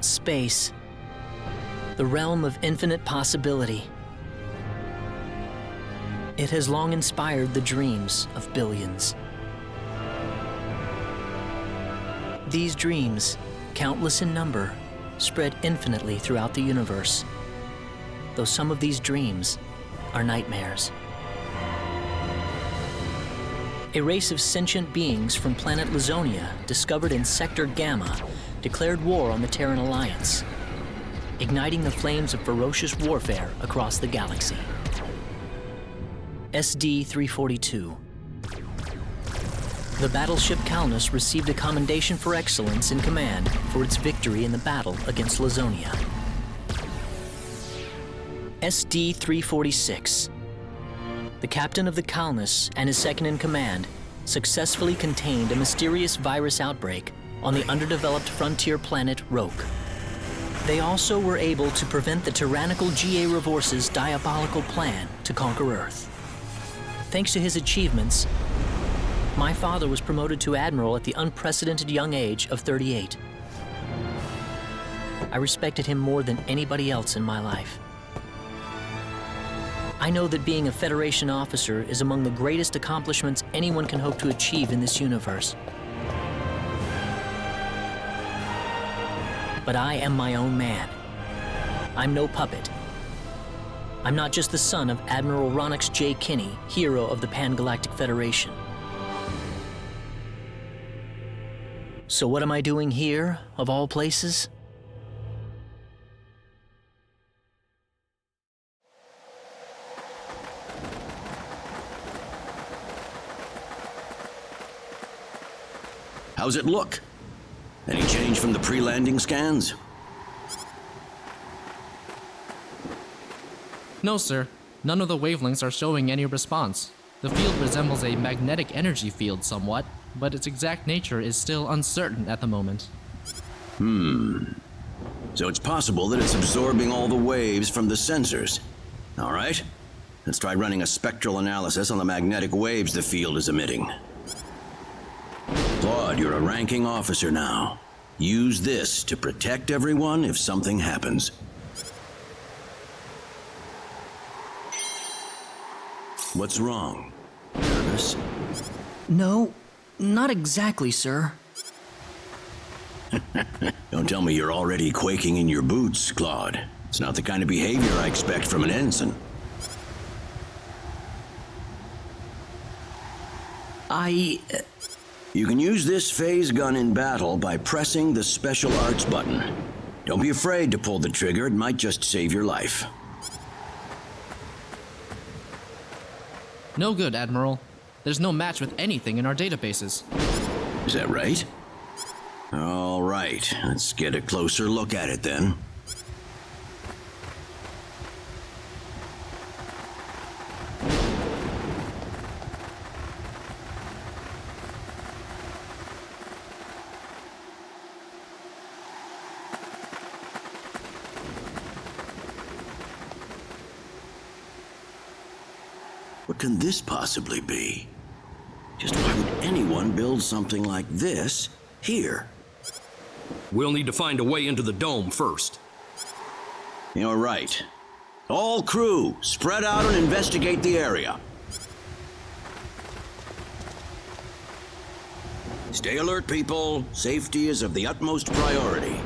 Space. The realm of infinite possibility. It has long inspired the dreams of billions. These dreams, countless in number, spread infinitely throughout the universe, though some of these dreams are nightmares. A race of sentient beings from planet Lazonia, discovered in Sector Gamma, declared war on the Terran Alliance, igniting the flames of ferocious warfare across the galaxy. SD-342. The battleship Calnus received a commendation for excellence in command for its victory in the battle against Lazonia. SD-346. The captain of the Calnus and his second-in-command successfully contained a mysterious virus outbreak on the underdeveloped frontier planet Roke. They also were able to prevent the tyrannical G.A. Revorce's diabolical plan to conquer Earth. Thanks to his achievements, my father was promoted to Admiral at the unprecedented young age of 38. I respected him more than anybody else in my life. I know that being a Federation officer is among the greatest accomplishments anyone can hope to achieve in this universe. But I am my own man. I'm no puppet. I'm not just the son of Admiral Ronix J. Kinney, hero of the Pan-Galactic Federation. So what am I doing here, of all places? How's it look? Any change from the pre-landing scans? No, sir. None of the wavelengths are showing any response. The field resembles a magnetic energy field somewhat, but its exact nature is still uncertain at the moment. So it's possible that it's absorbing all the waves from the sensors. All right, let's try running a spectral analysis on the magnetic waves the field is emitting. Claude, you're a ranking officer now. Use this to protect everyone if something happens. What's wrong? Nervous? No, not exactly, sir. Don't tell me you're already quaking in your boots, Claude. It's not the kind of behavior I expect from an ensign. You can use this phase gun in battle by pressing the special arts button. Don't be afraid to pull the trigger, it might just save your life. No good, Admiral. There's no match with anything in our databases. Is that right? All right, let's get a closer look at it then. What can this possibly be? Just why would anyone build something like this here? We'll need to find a way into the dome first. You're right. All crew, spread out and investigate the area. Stay alert, people. Safety is of the utmost priority.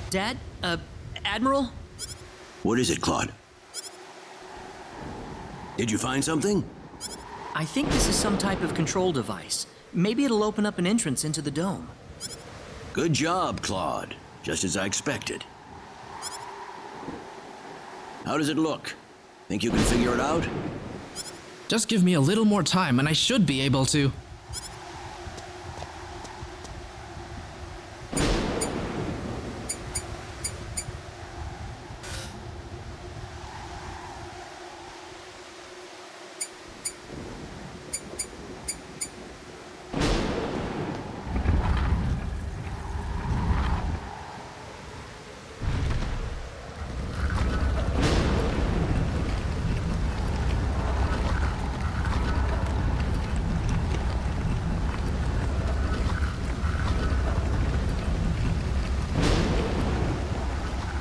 Dad? Admiral? What is it, Claude? Did you find something? I think this is some type of control device. Maybe it'll open up an entrance into the dome. Good job, Claude. Just as I expected. How does it look? Think you can figure it out? Just give me a little more time and I should be able to.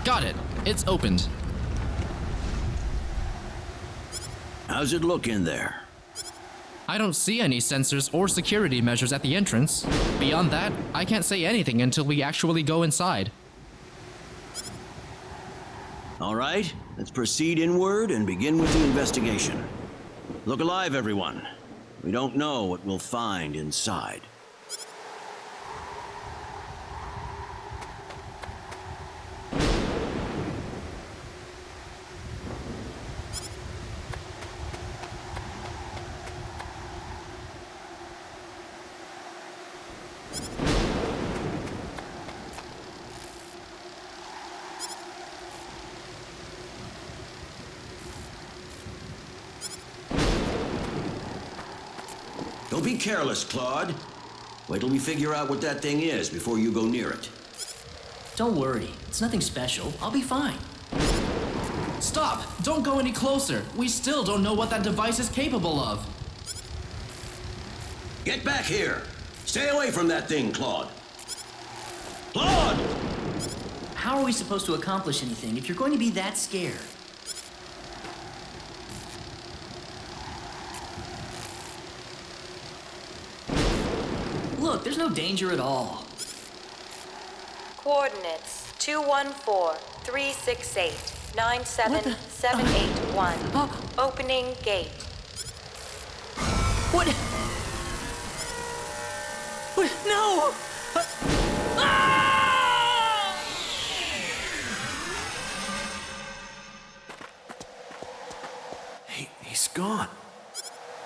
Got it. It's opened. How's it look in there? I don't see any sensors or security measures at the entrance. Beyond that, I can't say anything until we actually go inside. All right, let's proceed inward and begin with the investigation. Look alive, everyone. We don't know what we'll find inside. Don't be careless, Claude. Wait till we figure out what that thing is before you go near it. Don't worry, it's nothing special. I'll be fine. Stop! Don't go any closer! We still don't know what that device is capable of. Get back here! Stay away from that thing, Claude! Claude! How are we supposed to accomplish anything if you're going to be that scared? Look, there's no danger at all. Coordinates 214-368-97781. Opening gate. What? What? No! Ah! He's gone.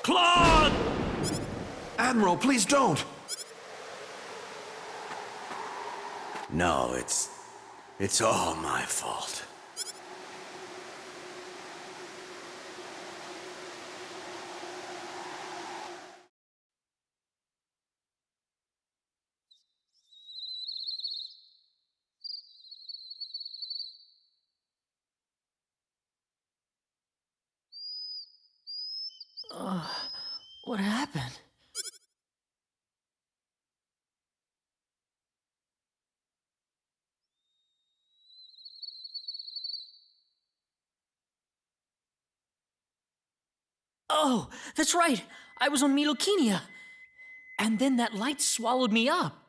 Claude! Admiral, please don't! No, it's all my fault. What happened? Oh, that's right. I was on Milokenia. And then that light swallowed me up.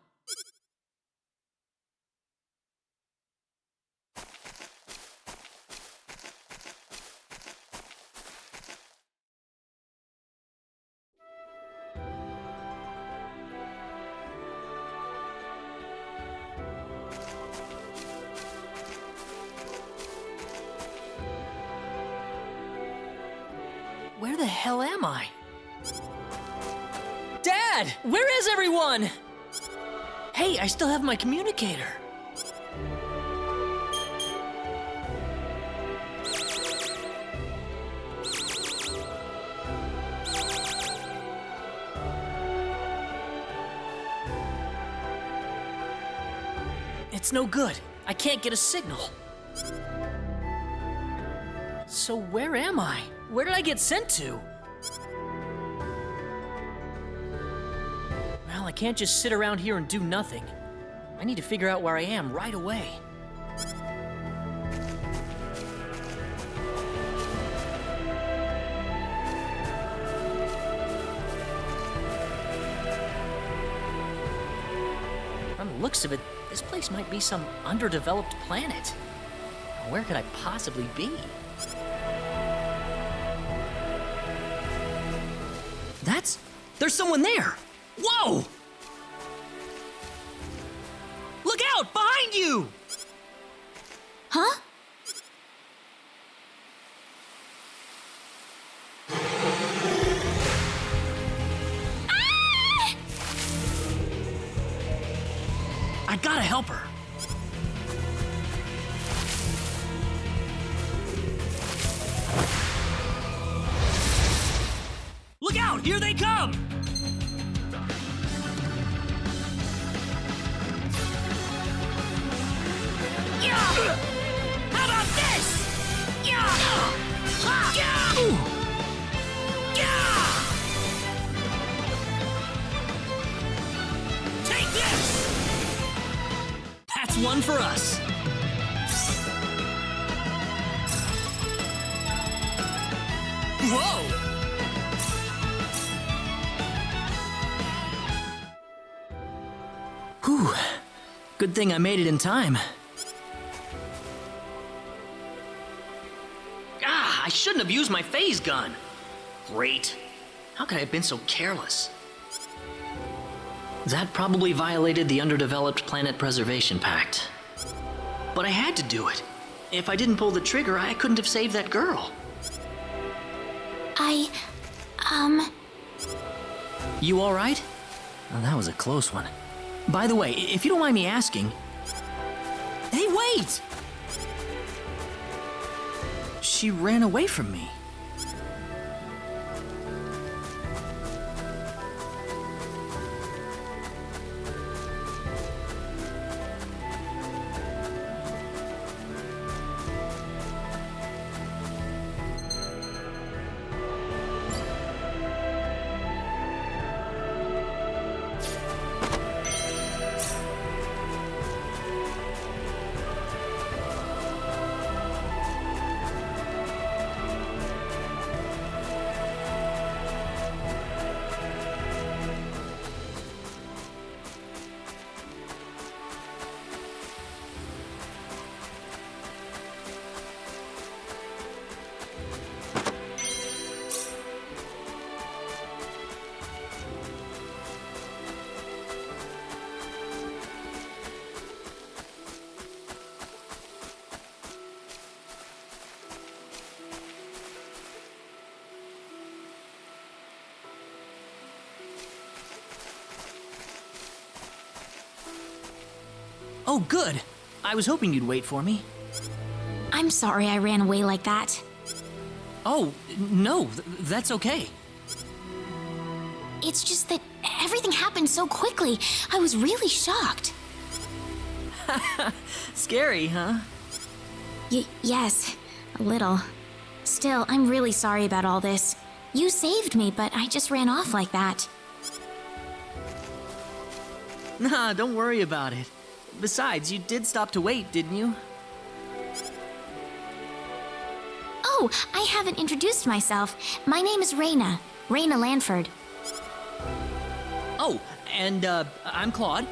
Where the hell am I? Dad! Where is everyone? Hey, I still have my communicator. It's no good. I can't get a signal. So where am I? Where did I get sent to? Well, I can't just sit around here and do nothing. I need to figure out where I am right away. From the looks of it, this place might be some underdeveloped planet. Where could I possibly be? There's someone there! Whoa! Look out! Behind you! Huh? I gotta help her. Look out! Here they come! Yeah! How about this? Yeah! Ha! Yeah! Yeah! Take this! That's one for us. Whoa! Whew. Good thing I made it in time. I shouldn't have used my phase gun. Great. How could I have been so careless? That probably violated the Underdeveloped Planet Preservation Pact. But I had to do it. If I didn't pull the trigger, I couldn't have saved that girl. You all right? Oh, that was a close one. By the way, if you don't mind me asking... Hey, wait! She ran away from me. Oh, good. I was hoping you'd wait for me. I'm sorry I ran away like that. Oh, no, that's okay. It's just that everything happened so quickly. I was really shocked. Scary, huh? Yes, a little. Still, I'm really sorry about all this. You saved me, but I just ran off like that. Nah, don't worry about it. Besides, you did stop to wait, didn't you? Oh, I haven't introduced myself. My name is Raina. Raina Lanford. Oh, and, I'm Claude.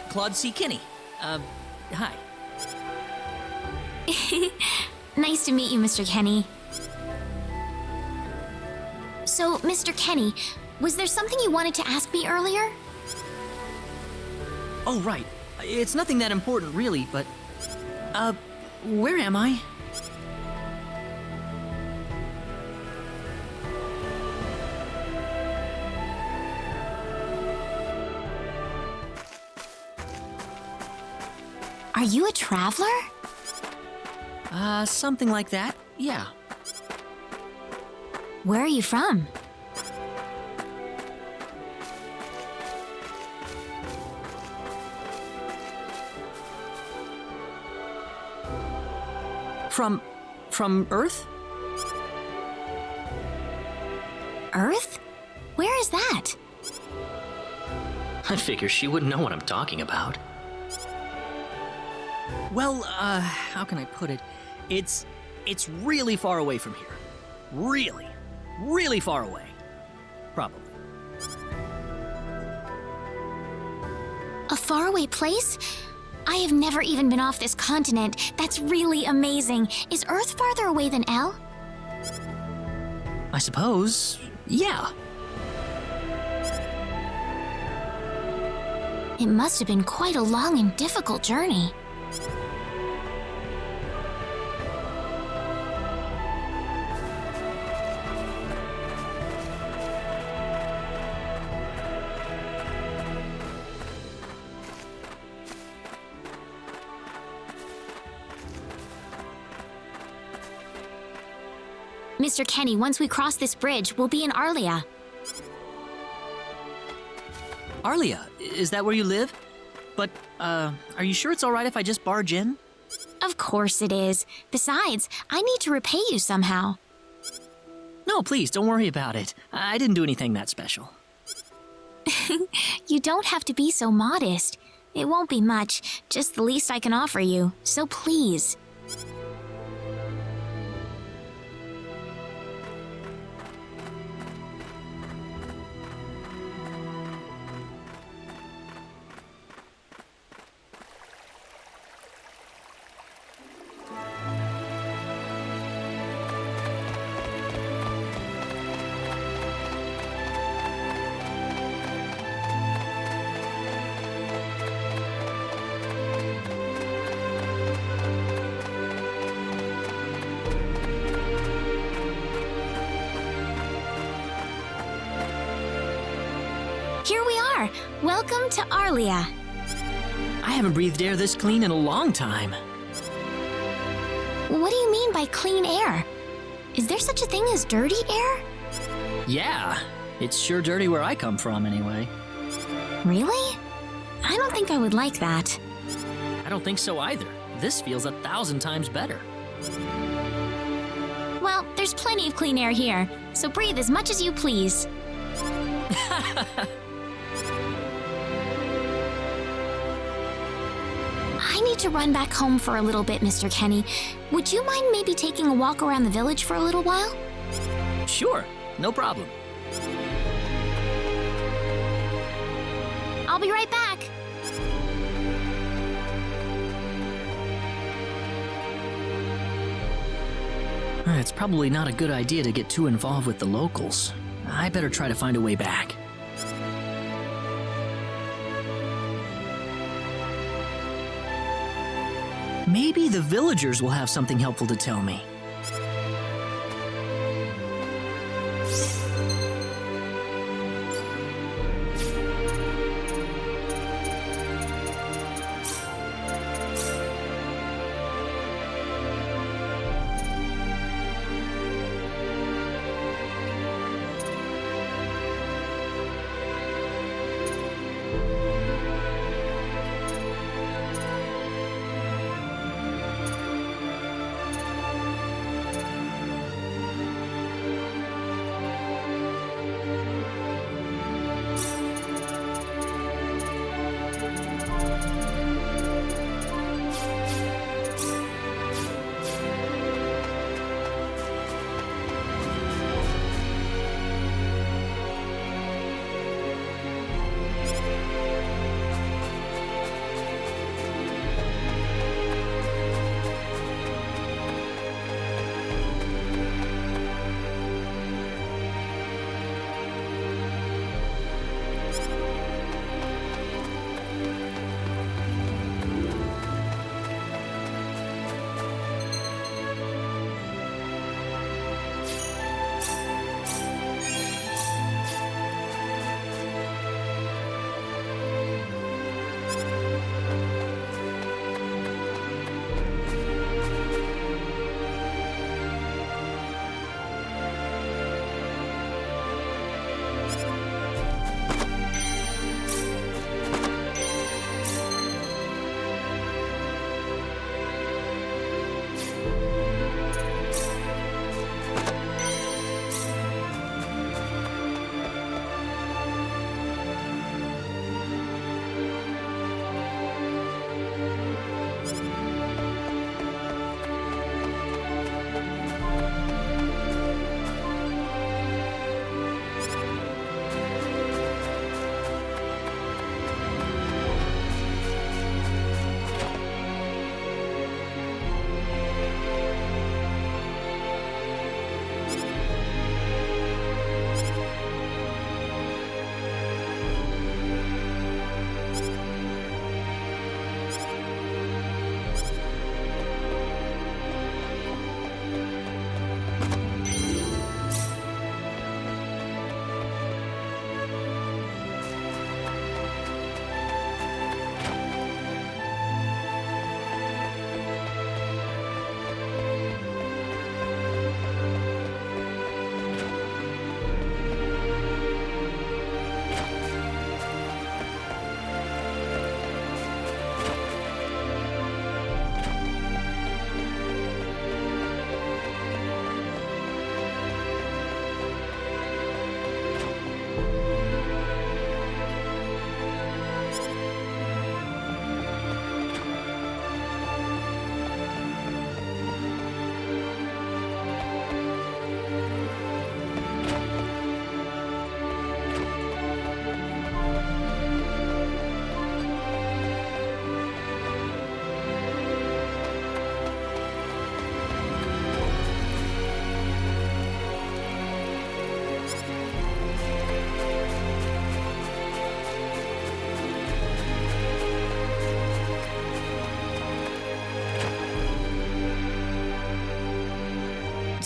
Claude C. Kinney. Hi. Nice to meet you, Mr. Kenny. So, Mr. Kenny, was there something you wanted to ask me earlier? Oh, right. It's nothing that important, really, but... where am I? Are you a traveler? Something like that, yeah. Where are you from? From Earth? Earth? Where is that? I figure she wouldn't know what I'm talking about. Well, how can I put it? It's really far away from here. Really, really far away. Probably. A faraway place? I have never even been off this continent. That's really amazing. Is Earth farther away than L? I suppose, yeah. It must have been quite a long and difficult journey. Mr. Kenny, once we cross this bridge, we'll be in Arlia. Arlia, is that where you live? But, are you sure it's alright if I just barge in? Of course it is. Besides, I need to repay you somehow. No, please, don't worry about it. I didn't do anything that special. You don't have to be so modest. It won't be much, just the least I can offer you, so please. Here we are. Welcome to Arlia. I haven't breathed air this clean in a long time. What do you mean by clean air? Is there such a thing as dirty air? Yeah, it's sure dirty where I come from anyway. Really? I don't think I would like that. I don't think so either. This feels 1,000 times better. Well, there's plenty of clean air here, so breathe as much as you please. I need to run back home for a little bit, Mr. Kenny. Would you mind maybe taking a walk around the village for a little while? Sure, no problem. I'll be right back. It's probably not a good idea to get too involved with the locals. I better try to find a way back. Maybe the villagers will have something helpful to tell me.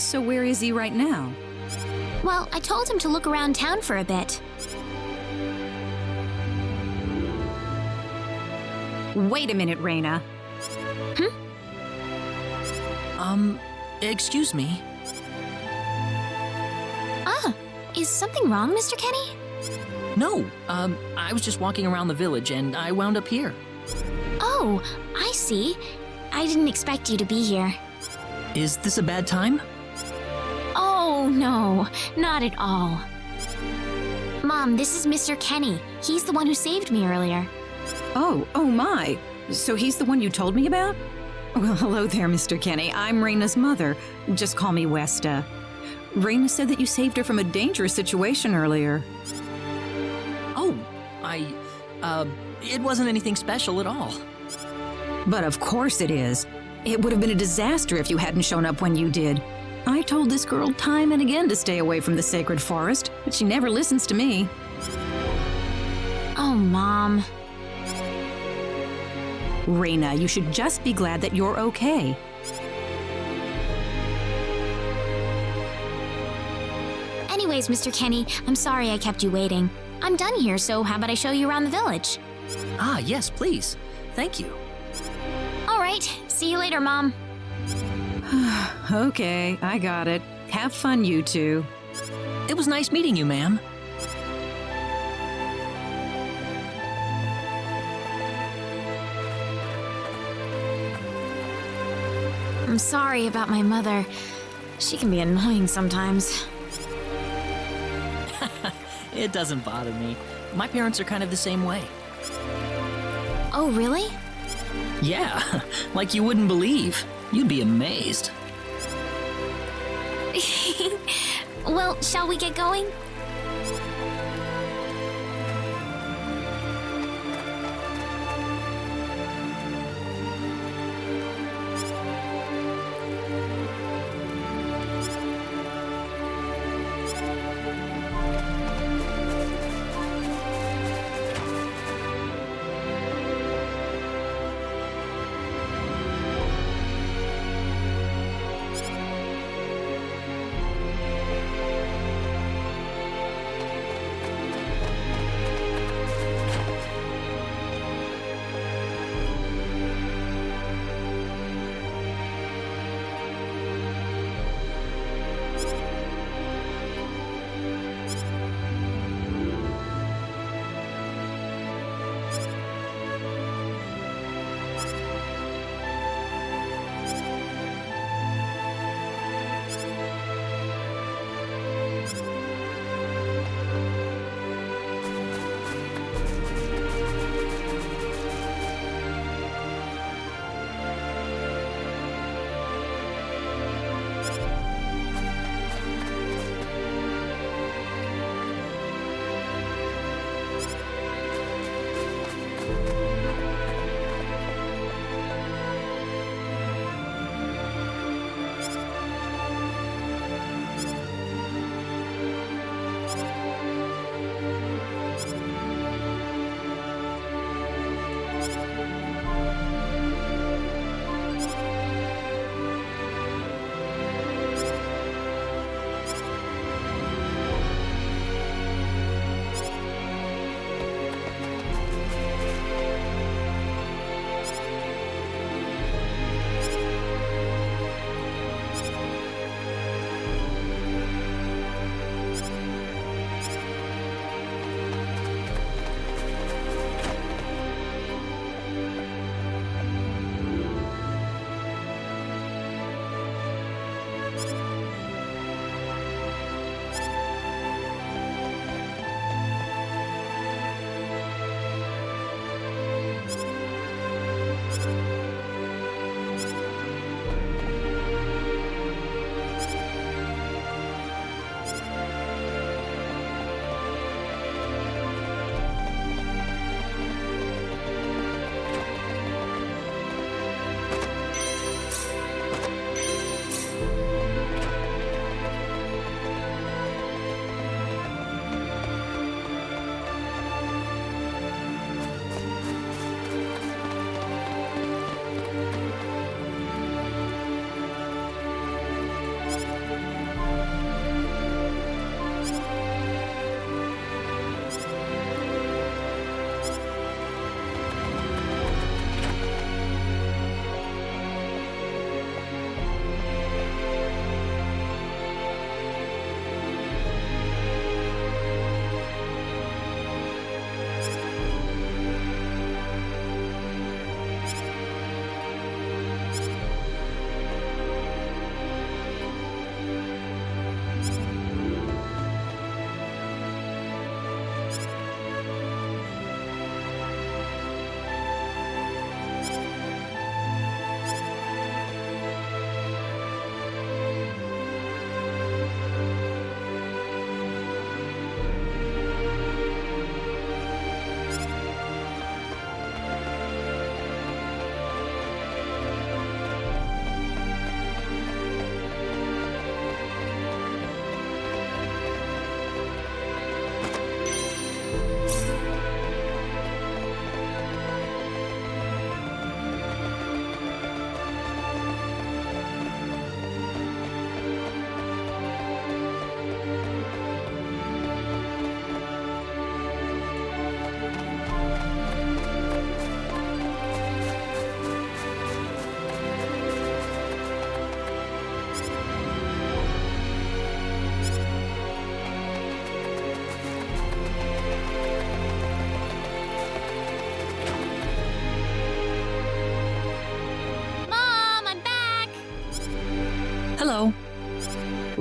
So where is he right now? Well, I told him to look around town for a bit. Wait a minute, Raina. Excuse me. Ah, is something wrong, Mr. Kenny? No, I was just walking around the village and I wound up here. Oh, I see. I didn't expect you to be here. Is this a bad time? Oh, no, not at all. Mom, this is Mr. Kenny. He's the one who saved me earlier. Oh my. So he's the one you told me about? Well, hello there, Mr. Kenny. I'm Raina's mother. Just call me Westa. Raina said that you saved her from a dangerous situation earlier. Oh, it wasn't anything special at all. But of course it is. It would have been a disaster if you hadn't shown up when you did. I told this girl time and again to stay away from the sacred forest, but she never listens to me. Oh, Mom. Raina, you should just be glad that you're okay. Anyways, Mr. Kenny, I'm sorry I kept you waiting. I'm done here, so how about I show you around the village? Ah, yes, please. Thank you. All right, see you later, Mom. Okay, I got it. Have fun, you two. It was nice meeting you, ma'am. I'm sorry about my mother. She can be annoying sometimes. It doesn't bother me. My parents are kind of the same way. Oh, really? Yeah, like you wouldn't believe. You'd be amazed. Well, shall we get going?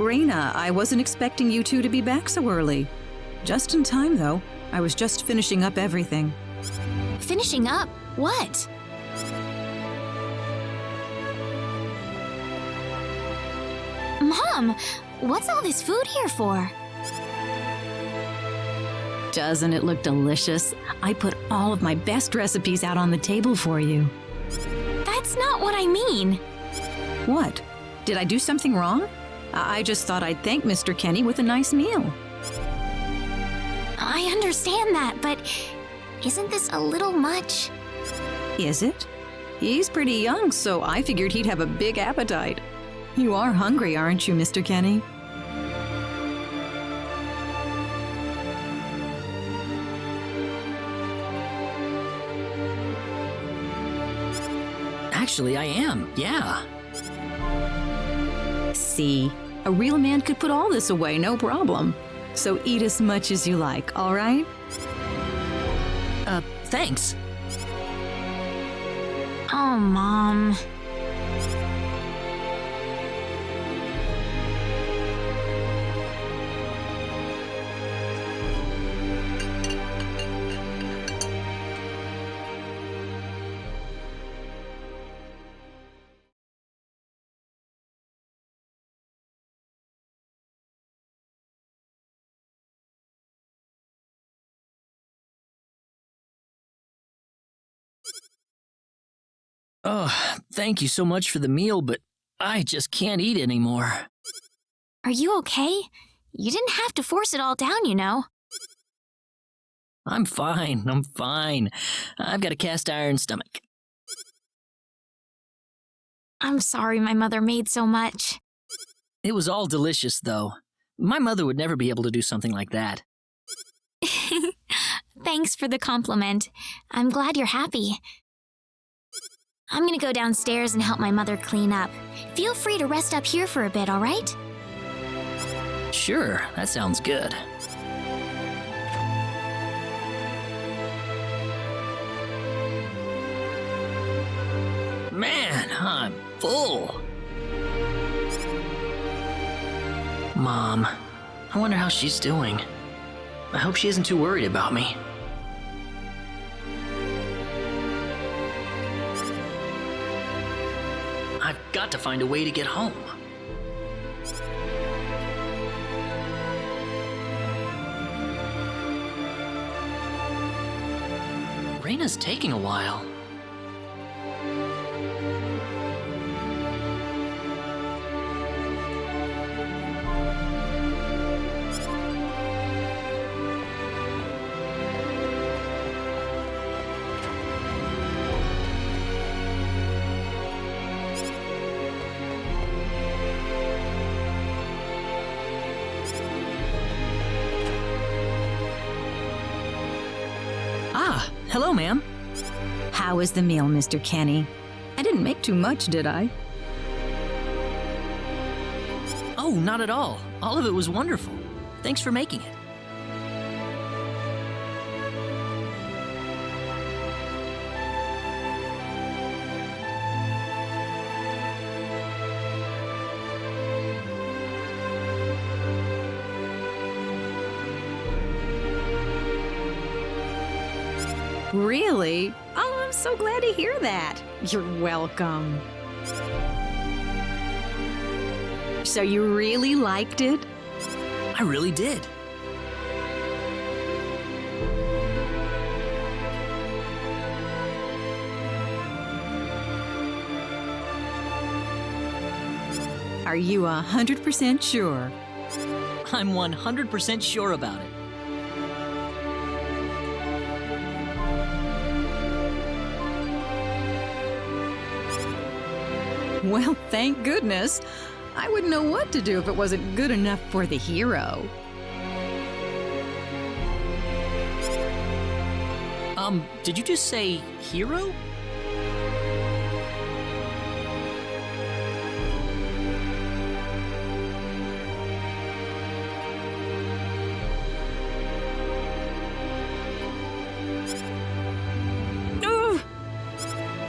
Raina, I wasn't expecting you two to be back so early. Just in time, though. I was just finishing up everything. Finishing up? What? Mom, what's all this food here for? Doesn't it look delicious? I put all of my best recipes out on the table for you. That's not what I mean. What? Did I do something wrong? I just thought I'd thank Mr. Kenny with a nice meal. I understand that, but isn't this a little much? Is it? He's pretty young, so I figured he'd have a big appetite. You are hungry, aren't you, Mr. Kenny? Actually, I am, yeah. See, a real man could put all this away, no problem. So eat as much as you like, all right? Thanks. Oh, Mom. Oh, thank you so much for the meal, but I just can't eat anymore. Are you okay? You didn't have to force it all down, you know. I'm fine. I've got a cast iron stomach. I'm sorry my mother made so much. It was all delicious, though. My mother would never be able to do something like that. Thanks for the compliment. I'm glad you're happy. I'm gonna go downstairs and help my mother clean up. Feel free to rest up here for a bit, all right? Sure, that sounds good. Man, I'm full. Mom, I wonder how she's doing. I hope she isn't too worried about me. I've got to find a way to get home. Raina's taking a while. Ah, hello, ma'am. How was the meal, Mr. Kenny? I didn't make too much, did I? Oh, not at all. All of it was wonderful. Thanks for making it. Really? Oh, I'm so glad to hear that. You're welcome. So you really liked it? I really did. Are you 100% sure? I'm 100% sure about it. Well, thank goodness. I wouldn't know what to do if it wasn't good enough for the hero. Did you just say hero?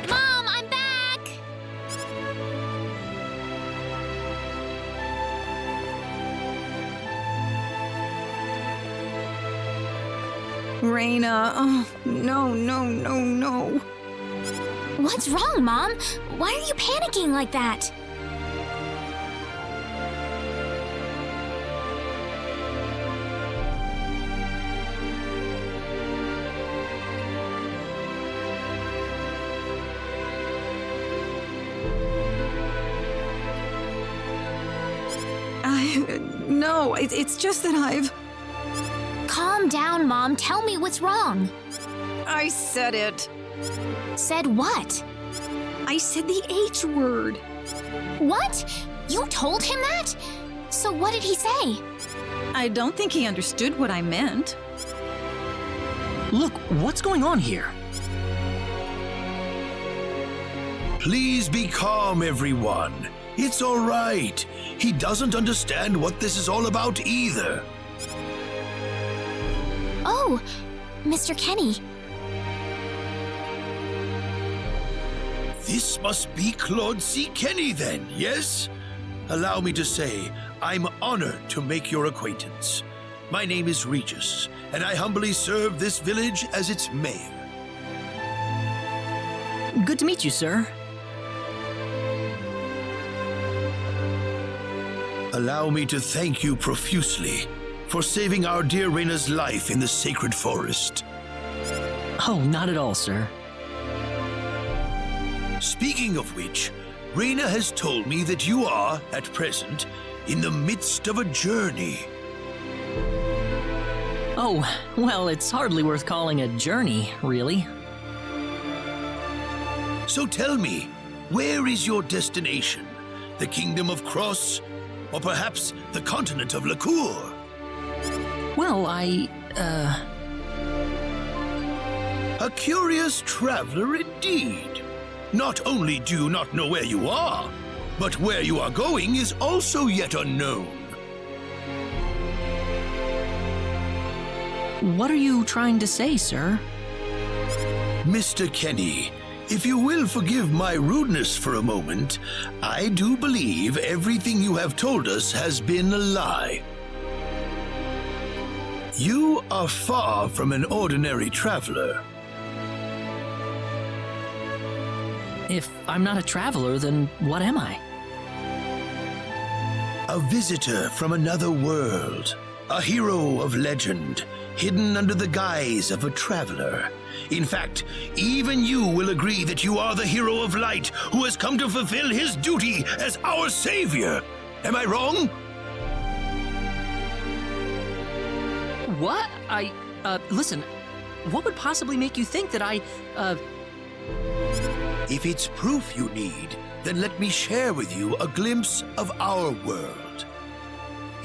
Mom, I'm back! Reina, oh, no, no, no, no. What's wrong, Mom? Why are you panicking like that? No, it's just that I've... Calm down, Mom. Tell me what's wrong. I said it. Said what? I said the H word. What? You told him that? So what did he say? I don't think he understood what I meant. Look, what's going on here? Please be calm, everyone. It's all right. He doesn't understand what this is all about either. Oh, Mr. Kenny. This must be Claude C. Kenny then, yes? Allow me to say, I'm honored to make your acquaintance. My name is Regis, and I humbly serve this village as its mayor. Good to meet you, sir. Allow me to thank you profusely for saving our dear Reina's life in the sacred forest. Oh, not at all, sir. Speaking of which, Reina has told me that you are, at present, in the midst of a journey. Oh, well, it's hardly worth calling a journey, really. So tell me, where is your destination? The Kingdom of Cross? Or perhaps the continent of Lacour? Well, A curious traveler indeed. Not only do you not know where you are, but where you are going is also yet unknown. What are you trying to say, sir? Mr. Kenny, if you will forgive my rudeness for a moment, I do believe everything you have told us has been a lie. You are far from an ordinary traveler. If I'm not a traveler, then what am I? A visitor from another world. A hero of legend, hidden under the guise of a traveler. In fact, even you will agree that you are the hero of light who has come to fulfill his duty as our savior. Am I wrong? What? Listen, what would possibly make you think that If it's proof you need, then let me share with you a glimpse of our world.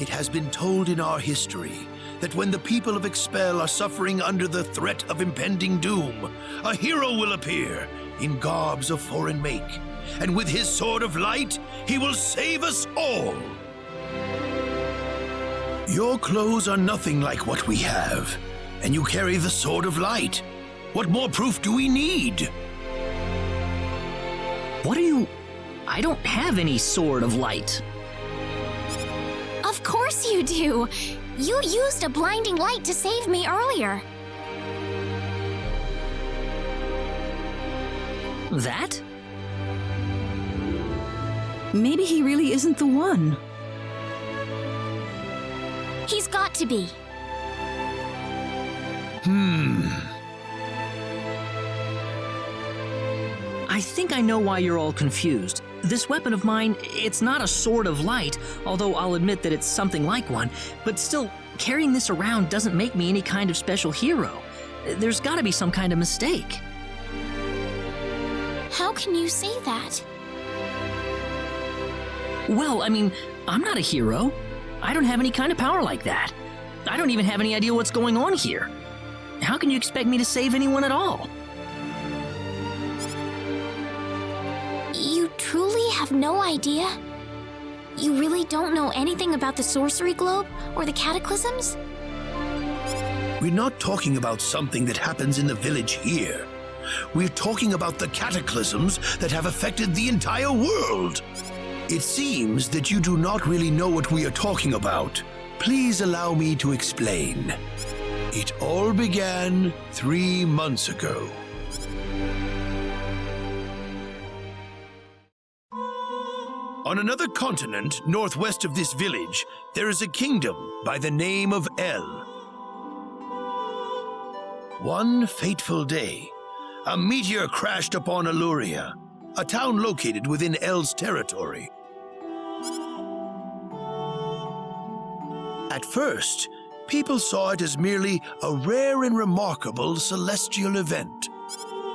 It has been told in our history that when the people of Expel are suffering under the threat of impending doom, a hero will appear in garbs of foreign make, and with his sword of light, he will save us all. Your clothes are nothing like what we have, and you carry the sword of light. What more proof do we need? What are you... I don't have any sword of light. Of course you do. You used a blinding light to save me earlier. That? Maybe he really isn't the one. He's got to be. I think I know why you're all confused. This weapon of mine, it's not a sword of light, although I'll admit that it's something like one, but still, carrying this around doesn't make me any kind of special hero. There's gotta be some kind of mistake. How can you say that? Well, I mean, I'm not a hero. I don't have any kind of power like that. I don't even have any idea what's going on here. How can you expect me to save anyone at all? You truly have no idea? You really don't know anything about the sorcery globe or the cataclysms? We're not talking about something that happens in the village here. We're talking about the cataclysms that have affected the entire world. It seems that you do not really know what we are talking about. Please allow me to explain. It all began 3 months ago. On another continent, northwest of this village, there is a kingdom by the name of El. One fateful day, a meteor crashed upon Aluria, a town located within El's territory. At first, people saw it as merely a rare and remarkable celestial event.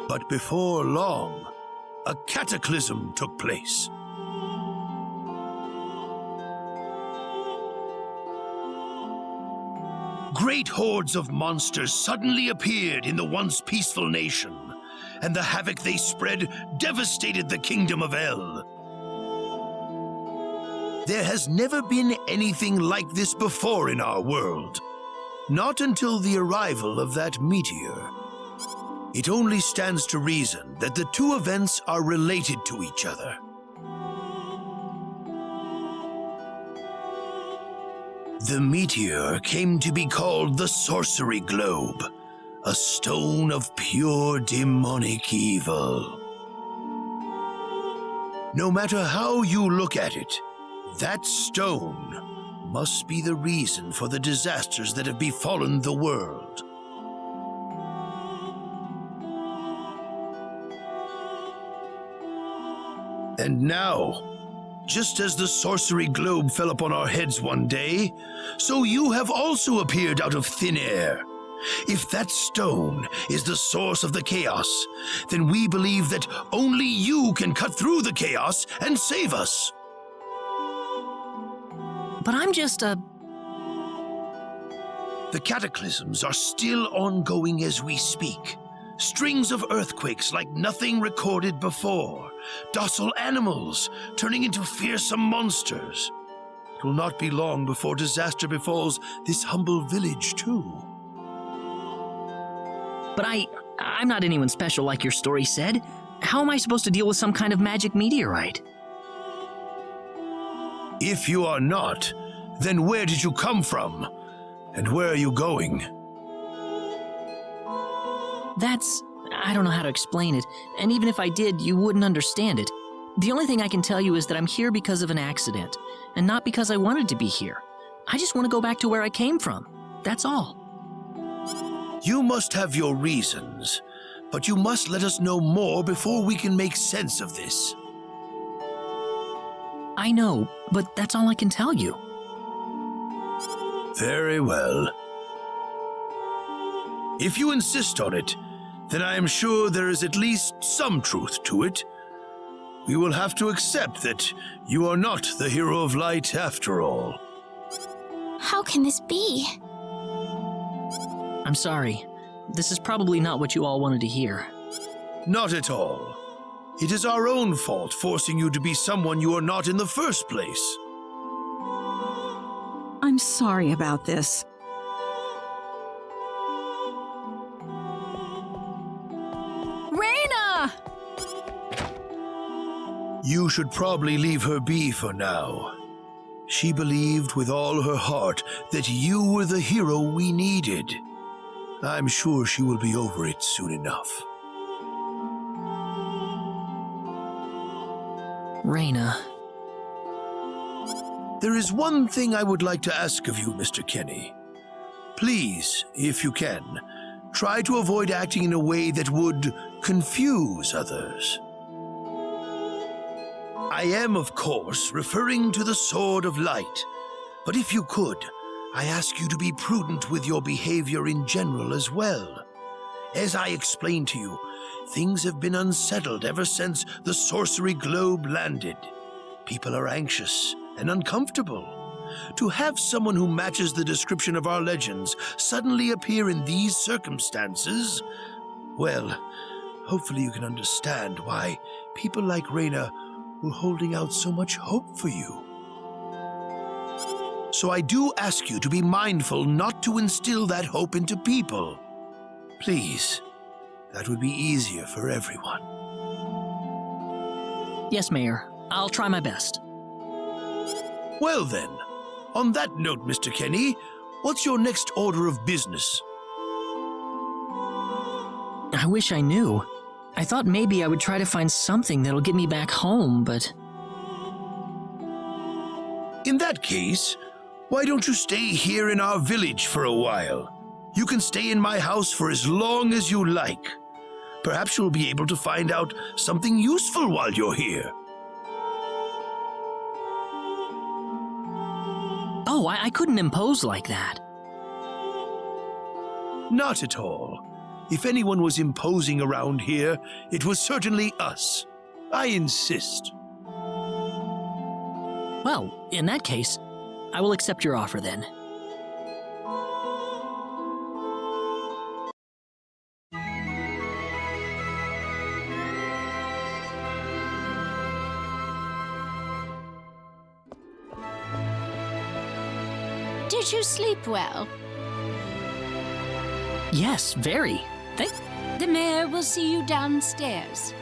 But before long, a cataclysm took place. Great hordes of monsters suddenly appeared in the once peaceful nation, and the havoc they spread devastated the kingdom of El. There has never been anything like this before in our world. Not until the arrival of that meteor. It only stands to reason that the two events are related to each other. The meteor came to be called the Sorcery Globe, a stone of pure demonic evil. No matter how you look at it, that stone must be the reason for the disasters that have befallen the world. And now, just as the sorcery globe fell upon our heads one day, so you have also appeared out of thin air. If that stone is the source of the chaos, then we believe that only you can cut through the chaos and save us. But I'm just a... The cataclysms are still ongoing as we speak. Strings of earthquakes like nothing recorded before. Docile animals turning into fearsome monsters. It will not be long before disaster befalls this humble village, too. But I'm not anyone special like your story said. How am I supposed to deal with some kind of magic meteorite? If you are not, then where did you come from? And where are you going? I don't know how to explain it, and even if I did, you wouldn't understand it. The only thing I can tell you is that I'm here because of an accident, and not because I wanted to be here. I just want to go back to where I came from. That's all. You must have your reasons, but you must let us know more before we can make sense of this. I know, but that's all I can tell you. Very well. If you insist on it, then I am sure there is at least some truth to it. We will have to accept that you are not the hero of light after all. How can this be? I'm sorry. This is probably not what you all wanted to hear. Not at all. It is our own fault forcing you to be someone you are not in the first place. I'm sorry about this. Raina! You should probably leave her be for now. She believed with all her heart that you were the hero we needed. I'm sure she will be over it soon enough. Raina. There is one thing I would like to ask of you, Mr. Kenny. Please, if you can, try to avoid acting in a way that would confuse others. I am, of course, referring to the Sword of Light, but if you could, I ask you to be prudent with your behavior in general as well. As I explained to you, things have been unsettled ever since the Sorcery Globe landed. People are anxious and uncomfortable. To have someone who matches the description of our legends suddenly appear in these circumstances, well, hopefully you can understand why people like Raina were holding out so much hope for you. So I do ask you to be mindful not to instill that hope into people. Please, that would be easier for everyone. Yes, Mayor. I'll try my best. Well then, on that note, Mr. Kenny, what's your next order of business? I wish I knew. I thought maybe I would try to find something that'll get me back home, but... In that case, why don't you stay here in our village for a while? You can stay in my house for as long as you like. Perhaps you'll be able to find out something useful while you're here. Oh, I couldn't impose like that. Not at all. If anyone was imposing around here, it was certainly us. I insist. Well, in that case, I will accept your offer then. Did you sleep well? Yes, very. The mayor will see you downstairs.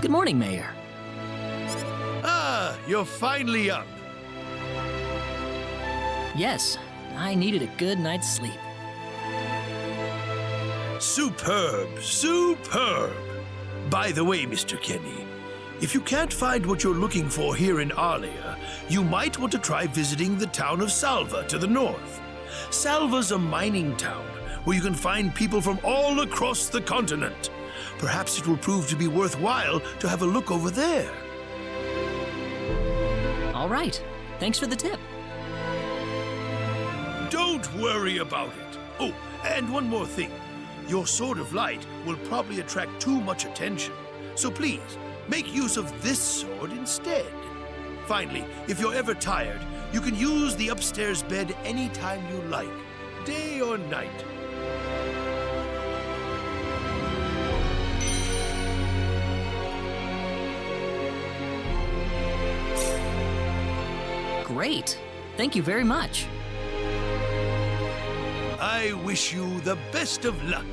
Good morning, Mayor. Ah, you're finally up. Yes, I needed a good night's sleep. Superb, superb. By the way, Mr. Kenny, if you can't find what you're looking for here in Arlia, you might want to try visiting the town of Salva to the north. Salva's a mining town where you can find people from all across the continent. Perhaps it will prove to be worthwhile to have a look over there. All right. Thanks for the tip. Don't worry about it. Oh, and one more thing. Your sword of light will probably attract too much attention. So please, make use of this sword instead. Finally, if you're ever tired, you can use the upstairs bed anytime you like, day or night. Great. Thank you very much. I wish you the best of luck.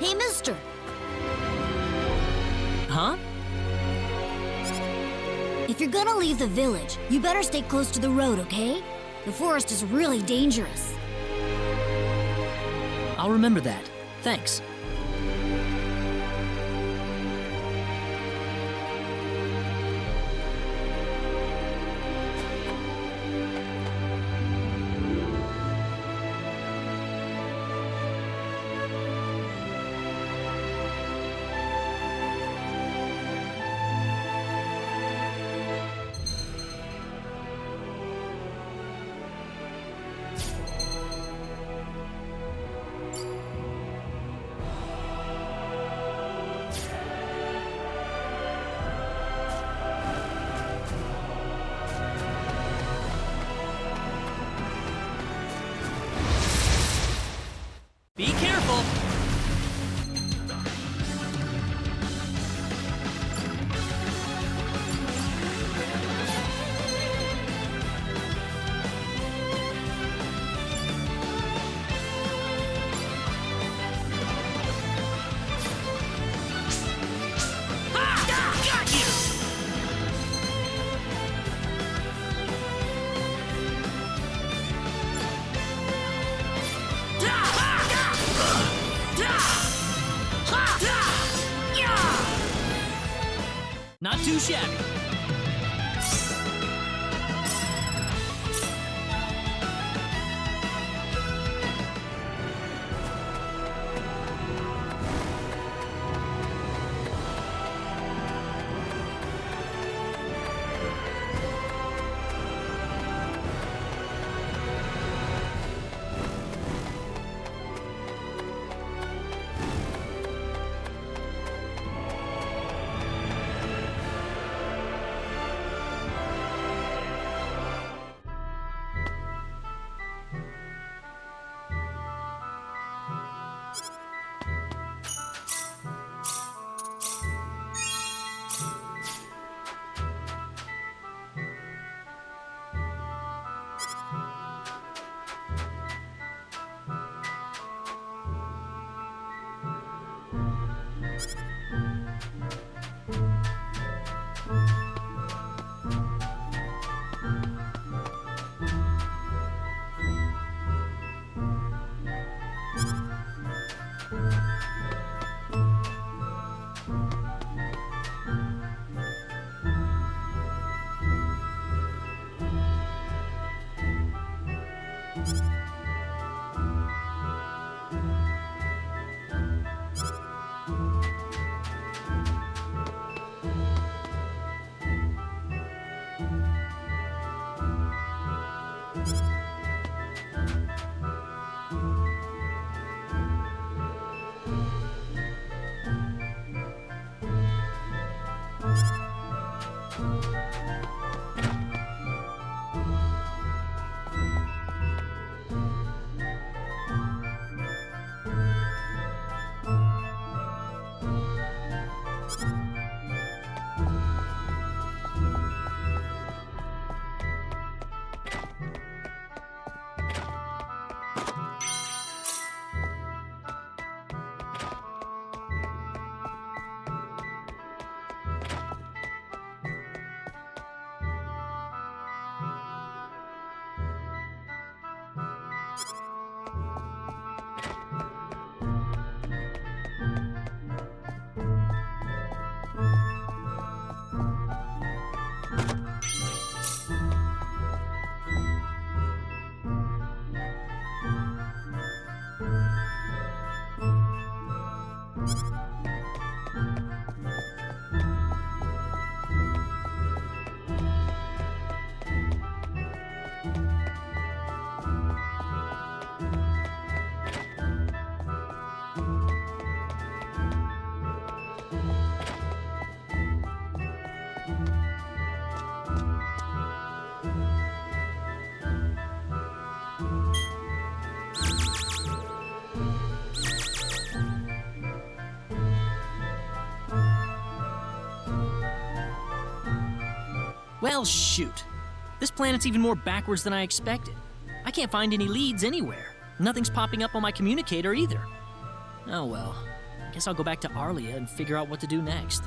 Hey, mister. Huh? If you're gonna leave the village, you better stay close to the road, okay? The forest is really dangerous. I'll remember that. Thanks. too shabby. Well, shoot. This planet's even more backwards than I expected. I can't find any leads anywhere. Nothing's popping up on my communicator either. Oh well. Guess I'll go back to Arlia and figure out what to do next.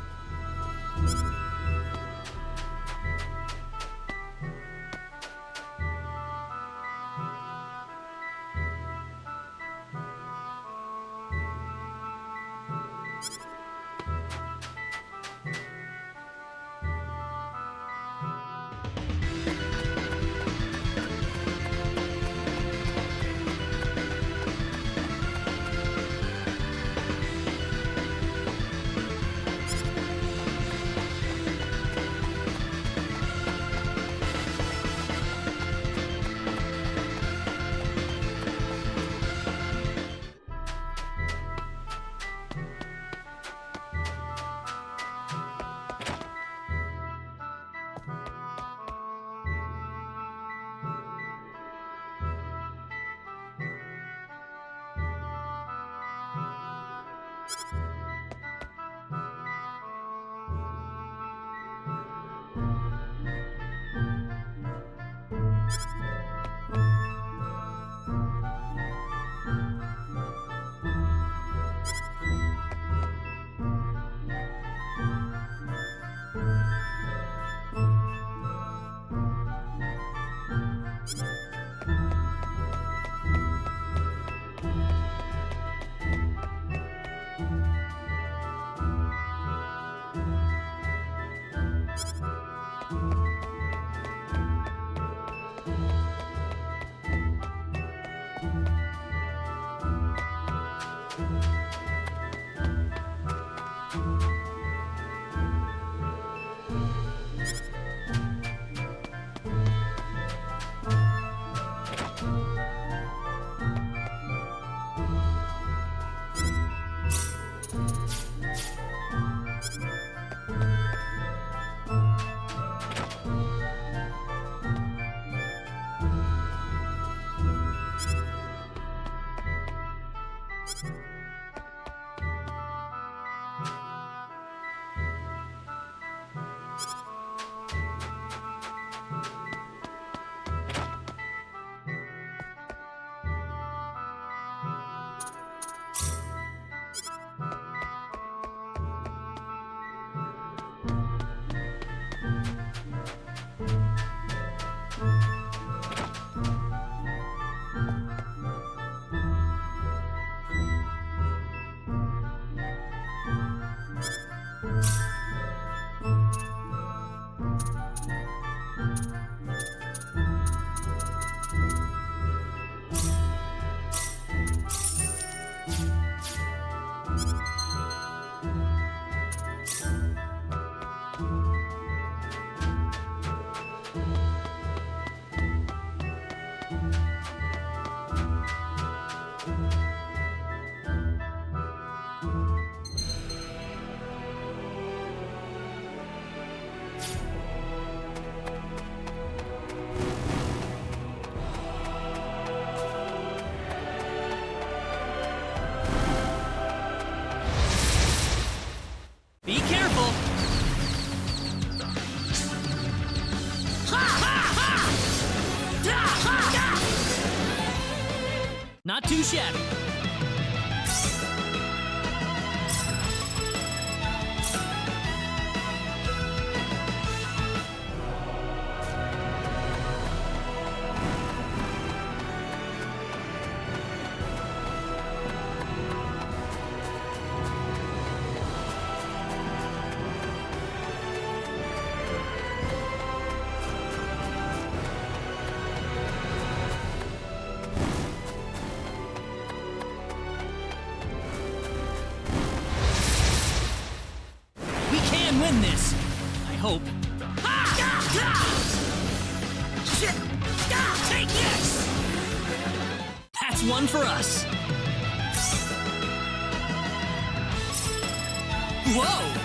Be careful! Not too shabby. Win this, I hope. Take this! That's one for us. Whoa!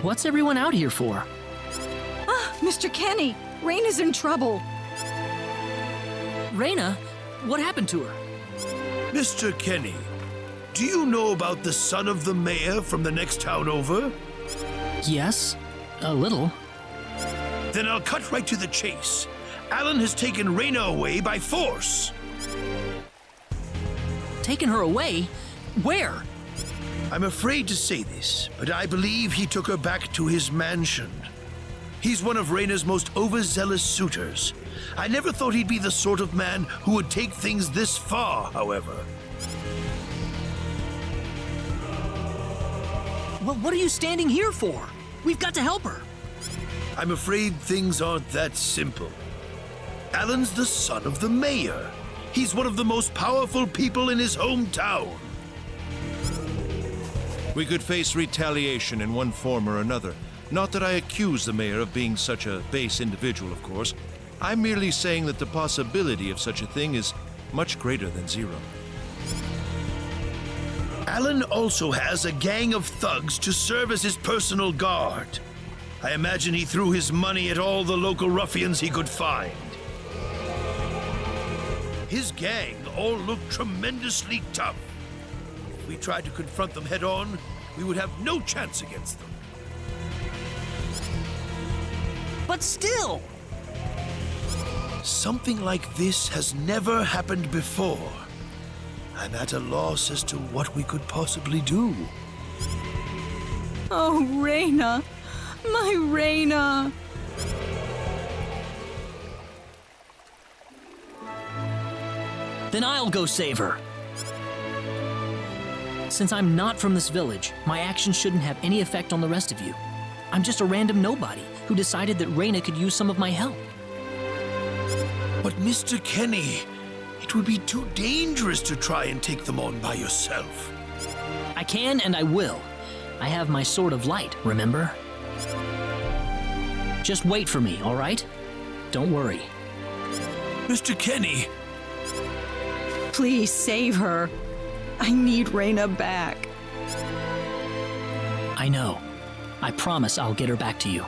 What's everyone out here for? Ah, Mr. Kenny, Raina's in trouble. Raina? What happened to her? Mr. Kenny, do you know about the son of the mayor from the next town over? Yes, a little. Then I'll cut right to the chase. Alan has taken Raina away by force. Taken her away? Where? I'm afraid to say this, but I believe he took her back to his mansion. He's one of Raina's most overzealous suitors. I never thought he'd be the sort of man who would take things this far, however. What are you standing here for? We've got to help her. I'm afraid things aren't that simple. Alan's the son of the mayor. He's one of the most powerful people in his hometown. We could face retaliation in one form or another. Not that I accuse the mayor of being such a base individual, of course. I'm merely saying that the possibility of such a thing is much greater than zero. Alan also has a gang of thugs to serve as his personal guard. I imagine he threw his money at all the local ruffians he could find. His gang all look tremendously tough. If we tried to confront them head-on, we would have no chance against them. But still! Something like this has never happened before. I'm at a loss as to what we could possibly do. Oh, Reyna. My Reyna. Then I'll go save her. Since I'm not from this village, my actions shouldn't have any effect on the rest of you. I'm just a random nobody who decided that Reyna could use some of my help. But Mr. Kenny, it would be too dangerous to try and take them on by yourself. I can and I will. I have my sword of light, remember? Just wait for me, all right? Don't worry. Mr. Kenny! Please save her. I need Reyna back. I know. I promise I'll get her back to you.